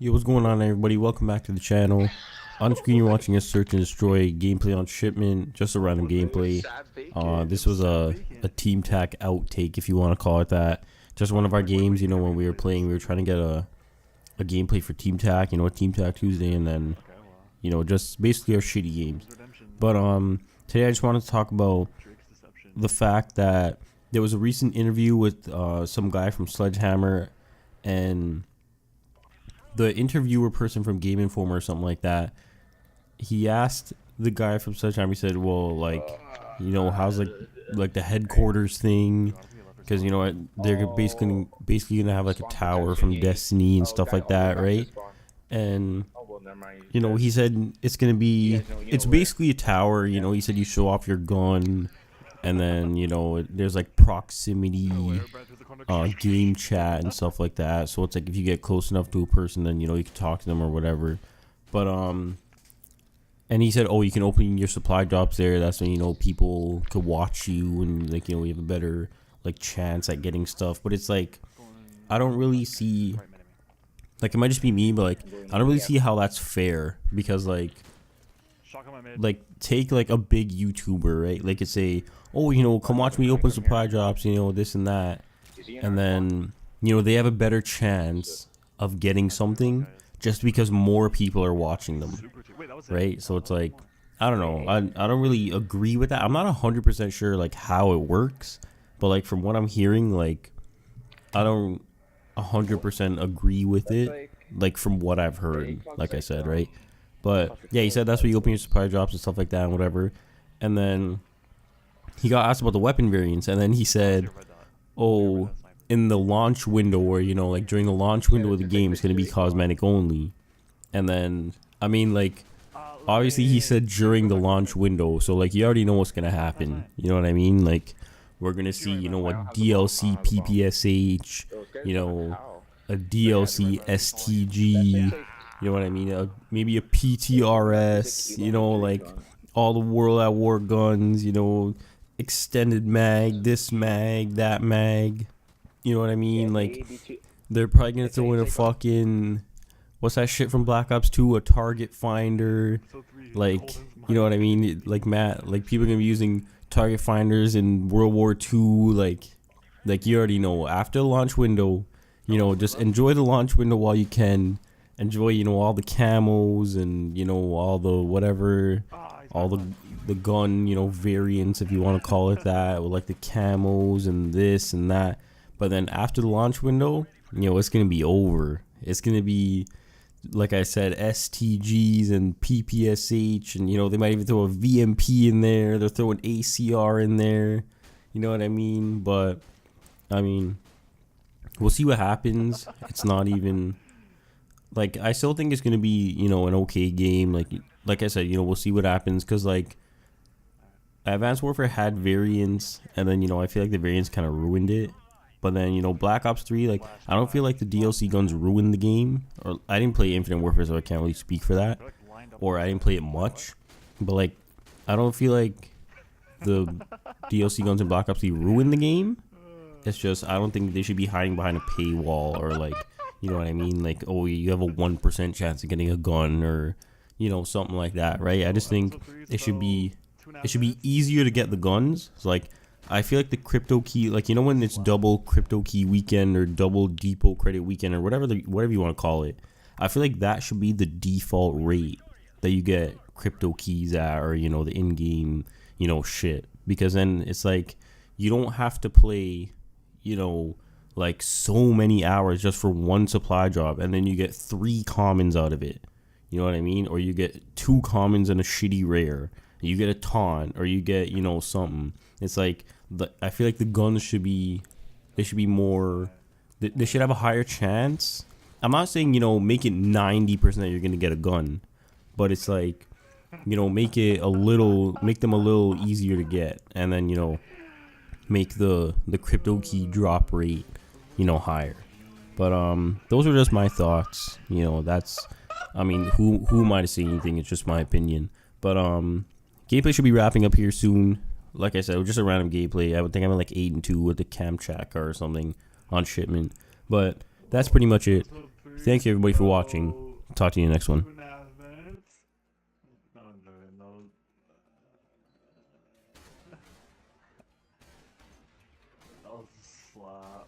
Yo, what's going on, everybody? Welcome back to the channel. On screen, you're watching a search and destroy gameplay on shipment, just a random gameplay. This was a Team Tac outtake, if you want to call it that. Just one of our games, when we were playing, we were trying to get a gameplay for Team Tac, a Team Tac Tuesday, and then, just basically our shitty games. But today I just wanted to talk about the fact that there was a recent interview with some guy from Sledgehammer, and the interviewer person from Game Informer or something like that, he asked the guy from Sledgehammer, he said, well, how's like the headquarters thing? Because, they're basically going to have like a tower from Destiny and stuff like that, right? And, he said it's going to be, it's basically a tower, he said you show off your gun, and then, there's like proximity game chat and stuff like that. So it's like if you get close enough to a person, then, you can talk to them or whatever. But, and he said, oh, you can open your supply drops there. That's when, people could watch you and, like, you have a better, like, chance at getting stuff. But it's like, I don't really see, like, it might just be me, but, like, I don't really see how that's fair. Because, like, take, like, a big YouTuber, right? Like, it's a, oh, come watch me open supply drops, this and that. And then, they have a better chance of getting something just because more people are watching them, right? So it's like, I don't know. I don't really agree with that. I'm not 100% sure, like, how it works. But, like, from what I'm hearing, like, I don't 100% agree with it, like, from what I've heard, like I said, right? But, yeah, he said that's where you open your supply drops and stuff like that and whatever. And then he got asked about the weapon variants, and then he said, oh, in the launch window, or like during the launch window of the game, it's going to be cosmetic only. And then, I mean, like, obviously he said during the launch window, so, like, you already know what's going to happen, you know what I mean? Like, we're going to see, a DLC PPSH, a DLC STG, you know what I mean? Maybe a PTRS, like, all the World at War guns, extended mag, this mag, that mag, you know what I mean? Like, they're probably gonna throw in a fucking, what's that shit from Black Ops 2, a target finder, like, you know what I mean? Like, like, people are gonna be using target finders in World War 2, like you already know. After the launch window, just enjoy the launch window while you can. Enjoy, all the camos and, all the whatever, all the gun, variants, if you want to call it that, with like the camos and this and that. But then after the launch window, it's going to be over. It's going to be, like I said, STGs and PPSH, and, they might even throw a VMP in there. They're throwing ACR in there. You know what I mean? But, I mean, we'll see what happens. It's not even, like, I still think it's going to be, an okay game. Like I said, we'll see what happens. Because, like, Advanced Warfare had variants, and then, I feel like the variants kind of ruined it. But then, Black Ops 3, like, I don't feel like the DLC guns ruined the game. Or I didn't play Infinite Warfare, so I can't really speak for that. Or I didn't play it much. But, like, I don't feel like the DLC guns in Black Ops 3 ruined the game. It's just, I don't think they should be hiding behind a paywall, or, like, you know what I mean? Like, oh, you have a 1% chance of getting a gun, or, something like that, right? I just think it should be easier to get the guns. It's like, I feel like the crypto key, like, when it's double crypto key weekend or double depot credit weekend or whatever you want to call it, I feel like that should be the default rate that you get crypto keys at, or, the in-game, shit. Because then it's like, you don't have to play, like, so many hours just for one supply drop, and then you get 3 commons out of it. You know what I mean? Or you get 2 commons and a shitty rare. You get a taunt, or you get, something. It's like, I feel like the guns should be, they should be more, they should have a higher chance. I'm not saying, make it 90% that you're going to get a gun. But it's like, make them a little easier to get. And then, make the crypto key drop rate, higher. But those are just my thoughts. That's, I mean, who am I to say anything? It's just my opinion. But gameplay should be wrapping up here soon. Like I said, it was just a random gameplay. I would think I'm at like 8-2 with the Kamchatka or something on shipment. But that's pretty much it. Thank you everybody for watching. Talk to you in the next one. 2.5 minutes. No, no. That was a slap.